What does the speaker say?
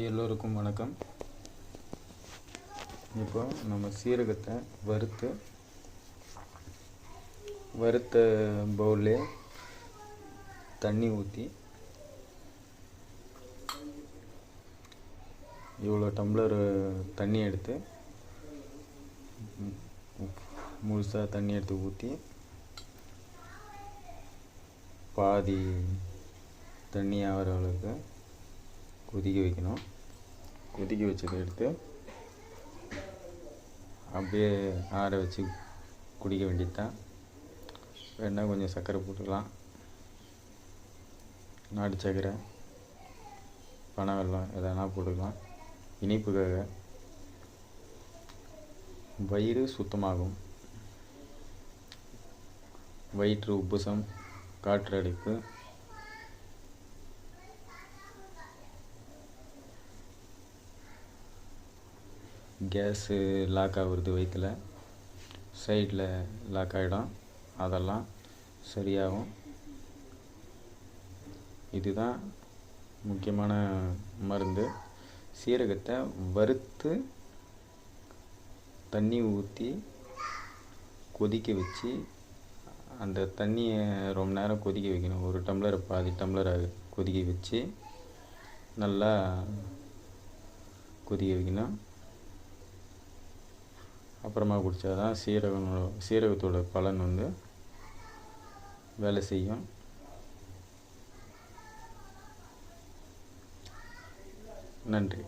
எல்லோருக்கும் வணக்கம். இப்போ நம்ம சீரகத்தை வறுத்த பவுல்லே தண்ணி ஊற்றி இவ்வளோ டம்ளர் தண்ணி எடுத்து முழுசாக தண்ணி எடுத்து ஊற்றி பாதி தண்ணி ஆகிற அளவுக்கு கொதிக்க வைக்கணும். கொதிக்க வச்சதை எடுத்து அப்படியே ஆற வச்சு குடிக்க வேண்டியது தான். வேணால் கொஞ்சம் சர்க்கரை போட்டுக்கலாம், நாட்டு சர்க்கரை, பனை வெல்லம் எதனா போட்டுக்கலாம் இனிப்புக்காக. வயிறு சுத்தமாகும். வயிற்று உப்புசம், காற்றடைப்பு, கேஸு லாக் ஆகுறது, வயிற்றில் சைடில் லாக் ஆகிடும், அதெல்லாம் சரியாகும். இதுதான் முக்கியமான மருந்து. சீரகத்தை வறுத்து தண்ணி ஊற்றி கொதிக்க வச்சு அந்த தண்ணியை ரொம்ப நேரம் கொதிக்க வைக்கணும். ஒரு டம்ளர் பாதி டம்ளர் கொதிக்க வச்சு நல்லா கொதிக்க வைக்கணும். அப்புறமா குடித்தா தான் சீரகத்தோட பலன் வேலை செய்யும். நன்றி.